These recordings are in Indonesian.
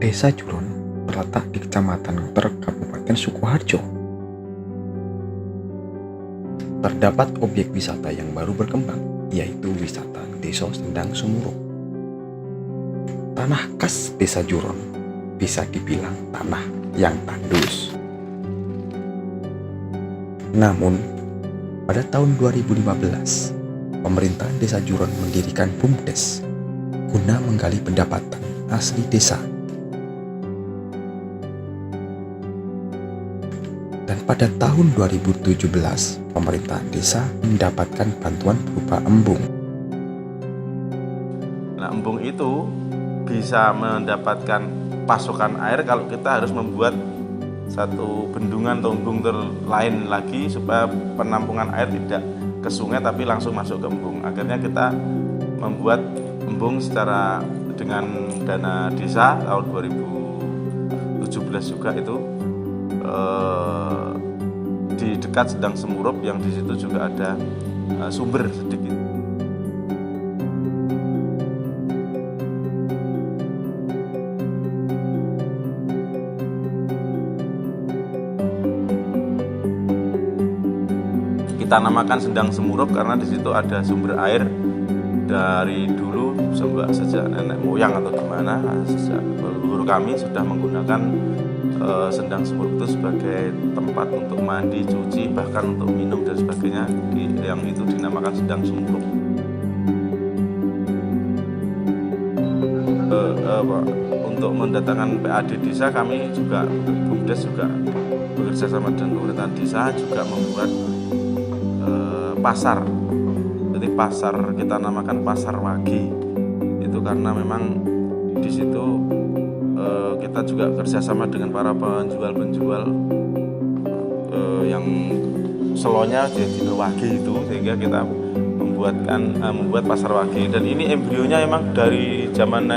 Desa Juron terletak di Kecamatan Nguter, Kabupaten Sukoharjo. Terdapat objek wisata yang baru berkembang, yaitu wisata Desa Sendang Sumurop. Tanah khas Desa Juron bisa dibilang tanah yang tandus. Namun, pada tahun 2015, pemerintah Desa Juron mendirikan BUMDes guna menggali pendapatan asli desa. Dan pada tahun 2017, pemerintah desa mendapatkan bantuan berupa embung. Nah, embung itu bisa mendapatkan pasokan air kalau kita harus membuat satu bendungan atau embung lain lagi supaya penampungan air tidak ke sungai tapi langsung masuk ke embung. Akhirnya kita membuat embung secara dengan dana desa tahun 2017 juga itu di dekat Sendang Sumurop yang di situ juga ada sumber sedikit. Kita namakan Sendang Sumurop karena di situ ada sumber air dari dulu sejak nenek moyang atau gimana, sejak leluhur kami sudah menggunakan Sendang Sumurop itu sebagai tempat untuk mandi, cuci, bahkan untuk minum dan sebagainya, yang itu dinamakan Sendang Sumurop. Untuk mendatangkan PAD desa kami juga, BUMDes juga bekerja sama dengan pemerintahan desa juga membuat pasar. Jadi pasar kita namakan pasar Wage. Itu karena memang di situ kita juga kerjasama dengan para penjual-penjual yang selonya jadi Wage itu, sehingga kita membuat pasar Wage. Dan ini embrionya memang dari zaman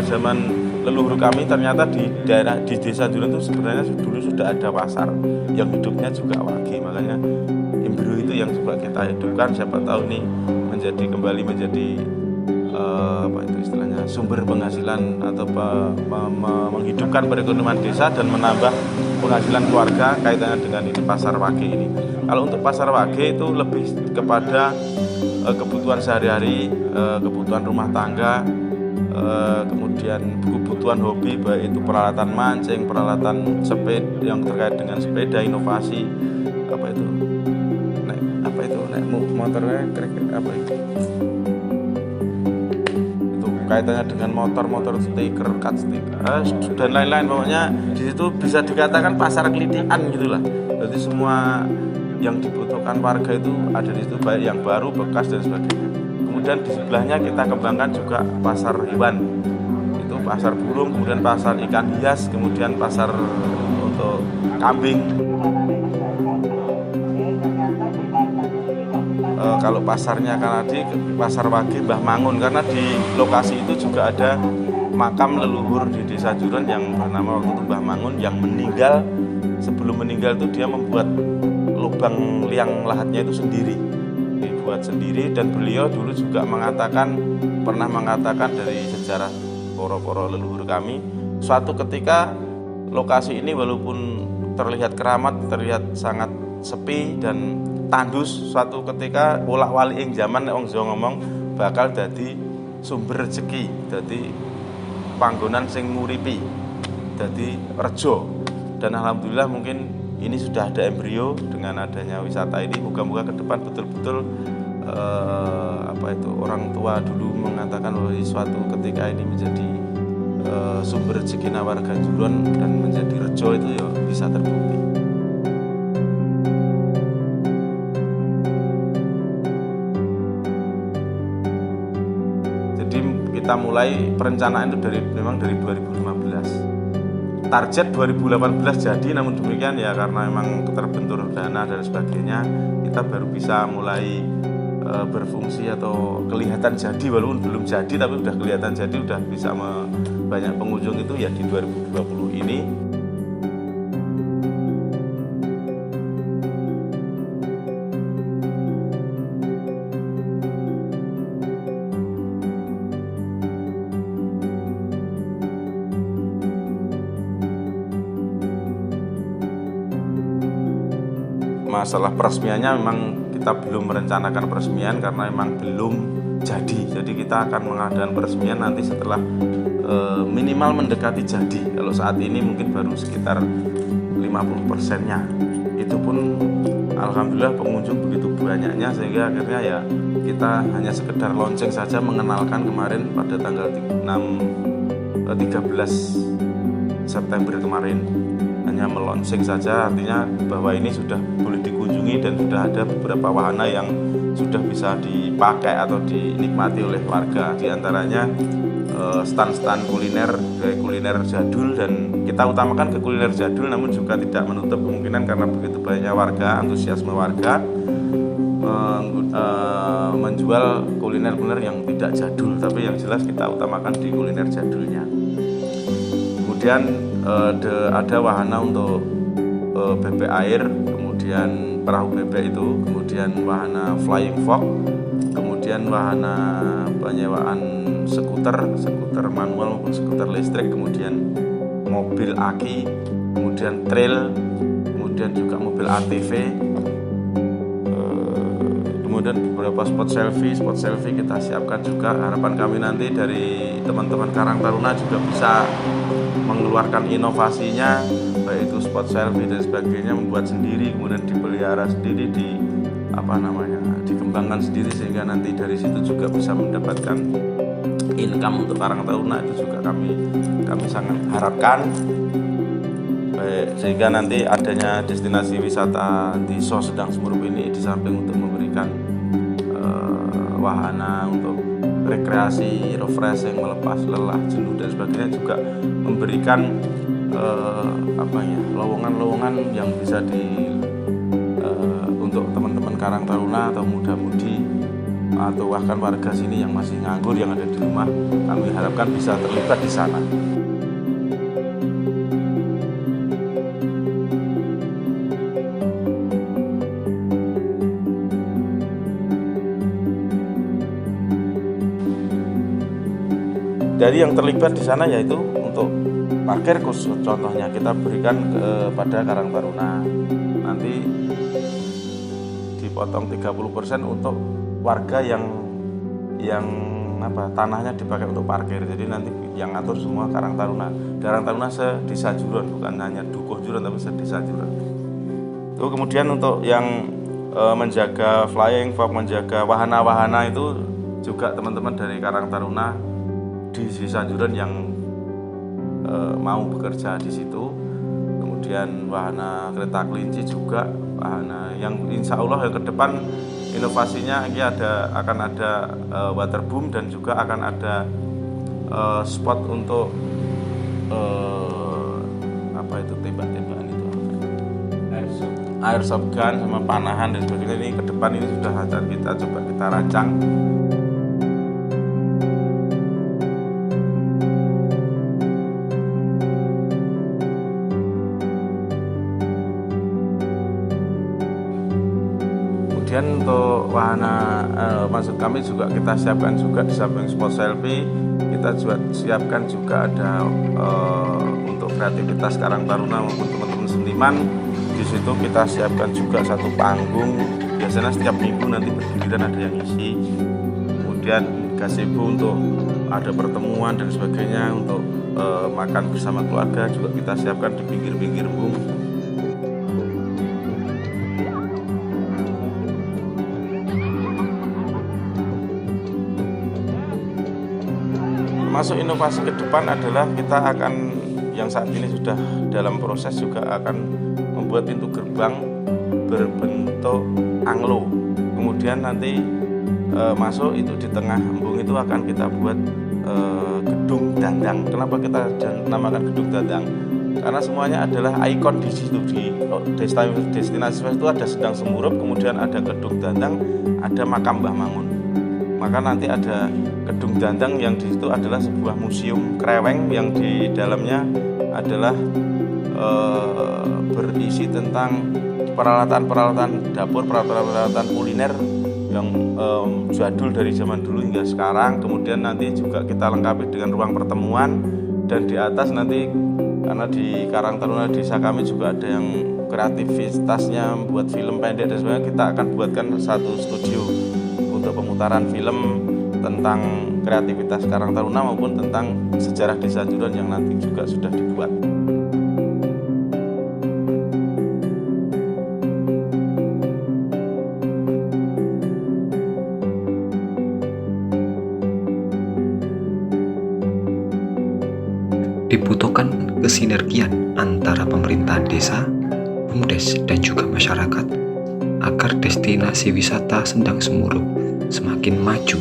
zaman leluhur kami. Ternyata di desa Juron itu sebenarnya dulu sudah ada pasar yang hidupnya juga Wage. Makanya embrio itu yang coba kita hidupkan, siapa tahu ini kembali menjadi istilahnya sumber penghasilan atau menghidupkan perekonomian desa dan menambah penghasilan keluarga kaitannya dengan ini pasar Wage ini. Kalau untuk pasar Wage itu lebih kepada kebutuhan sehari-hari, kebutuhan rumah tangga, kemudian kebutuhan hobi, baik itu peralatan mancing, peralatan sepeda yang terkait dengan sepeda, inovasi naik motornya kira-kira itu kaitannya dengan motor stiker, cut stiker dan lain-lain. Pokoknya di situ bisa dikatakan pasar kelitikan gitulah. Jadi semua yang dibutuhkan warga itu ada di situ, baik yang baru, bekas dan sebagainya. Kemudian di sebelahnya kita kembangkan juga pasar hewan. Itu pasar burung, kemudian pasar ikan hias, kemudian pasar untuk kambing. Kalau pasarnya karena di pasar Wage Mbah Mangun, karena di lokasi itu juga ada makam leluhur di Desa Juron yang bernama waktu itu Mbah Mangun, yang meninggal. Sebelum meninggal itu dia membuat lubang liang lahatnya itu sendiri, dibuat sendiri. Dan beliau dulu juga pernah mengatakan dari sejarah poro-poro leluhur kami, suatu ketika lokasi ini walaupun terlihat keramat, terlihat sangat sepi dan tandus, suatu ketika wolak-walik ing zaman wong Jawa ngomong bakal dadi sumber rezeki, dadi panggonan sing nguripi, dadi rejo. Dan alhamdulillah mungkin ini sudah ada embrio dengan adanya wisata ini. Moga-moga ke depan betul-betul orang tua dulu mengatakan bahwa suatu ketika ini menjadi sumber rezeki warga Juron dan menjadi rejo, itu ya bisa terbukti. Kita mulai perencanaan itu memang dari 2015. Target 2018 jadi, namun demikian ya karena memang terbentur dana dan sebagainya, kita baru bisa mulai berfungsi atau kelihatan jadi, walaupun belum jadi tapi udah kelihatan jadi, udah bisa banyak pengunjung itu ya di 2020 ini. masalah peresmiannya memang kita belum merencanakan peresmian karena memang belum jadi. Jadi kita akan mengadakan peresmian nanti setelah minimal mendekati jadi. Kalau saat ini mungkin baru sekitar 50%-nya. Itu pun alhamdulillah pengunjung begitu banyaknya sehingga akhirnya ya kita hanya sekedar launching saja, mengenalkan kemarin pada tanggal 13 September kemarin. Hanya meluncing saja, artinya bahwa ini sudah boleh dikunjungi dan sudah ada beberapa wahana yang sudah bisa dipakai atau dinikmati oleh warga. Di antaranya stand-stand kuliner, kuliner jadul, dan kita utamakan ke kuliner jadul, namun juga tidak menutup kemungkinan karena begitu banyak warga, antusiasme warga menjual kuliner-kuliner yang tidak jadul, tapi yang jelas kita utamakan di kuliner jadulnya. Kemudian ada wahana untuk bebek air, kemudian perahu bebek itu, kemudian wahana flying fox, kemudian wahana penyewaan skuter manual maupun skuter listrik, kemudian mobil aki, kemudian trail, kemudian juga mobil ATV, kemudian beberapa spot selfie kita siapkan juga. Harapan kami nanti dari teman-teman Karang Taruna juga bisa mengeluarkan inovasinya, baik itu spot selfie dan sebagainya, membuat sendiri, kemudian dipelihara sendiri, dikembangkan sendiri, sehingga nanti dari situ juga bisa mendapatkan income untuk Karang Taruna. Itu juga kami sangat harapkan, baik, sehingga nanti adanya destinasi wisata di SOS Sedang Semurup ini, di samping untuk memberikan wahana untuk rekreasi, refreshing, melepas lelah, jenuh dan sebagainya, juga memberikan lowongan-lowongan yang bisa untuk teman-teman Karang Taruna atau muda-mudi atau bahkan warga sini yang masih nganggur, yang ada di rumah, kami harapkan bisa terlibat di sana. Dari yang terlibat di sana yaitu untuk parkir khusus, contohnya kita berikan kepada Karang Taruna, nanti dipotong 30% untuk warga yang tanahnya dipakai untuk parkir. Jadi nanti yang ngatur semua Karang Taruna. Karang Taruna se-Desa Juron, bukan hanya Dukuh Juron tapi se-Desa Juron. Itu kemudian untuk yang menjaga flying fox, menjaga wahana-wahana itu juga teman-teman dari Karang Taruna di Desa Juron yang mau bekerja di situ. Kemudian wahana kereta kelinci juga, wahana yang insya Allah yang ke depan inovasinya ini akan ada waterboom, dan juga akan ada spot untuk tembak-tembakan itu, airsoft gun sama panahan dan sebagainya. Ini ke depan ini sudah kita rancang. Kemudian untuk wahana, maksud kami juga kita siapkan juga di samping spot selfie, kita juga siapkan juga ada untuk kreativitas Karang Taruna maupun teman-teman seniman. Di situ kita siapkan juga satu panggung, biasanya setiap minggu nanti bergiliran ada yang isi. Kemudian gazebo untuk ada pertemuan dan sebagainya, untuk makan bersama keluarga juga kita siapkan di pinggir-pinggir embung. Masuk inovasi ke depan adalah kita akan, yang saat ini sudah dalam proses, juga akan membuat pintu gerbang berbentuk anglo. Kemudian nanti masuk itu di tengah embung itu akan kita buat gedung dandang. Kenapa kita namakan gedung dandang? Karena semuanya adalah ikon di situ. Di destinasi itu ada Sedang Semurup, kemudian ada gedung dandang, ada makam Mbah Mangun. Maka nanti ada gedung dandang yang di situ adalah sebuah museum kreweng yang di dalamnya adalah berisi tentang peralatan-peralatan dapur, peralatan-peralatan kuliner yang jadul dari zaman dulu hingga sekarang. Kemudian nanti juga kita lengkapi dengan ruang pertemuan, dan di atas nanti Karena di Karang Taruna desa kami juga ada yang kreativitasnya membuat film pendek dan sebagainya. Kita akan buatkan satu studio untuk pemutaran film tentang kreativitas Karang Taruna maupun tentang sejarah Desa Juron yang nanti juga sudah dibuat. Dibutuhkan kesinergian antara pemerintahan desa, BUMDes, dan juga masyarakat agar destinasi wisata Sendang Semurup semakin maju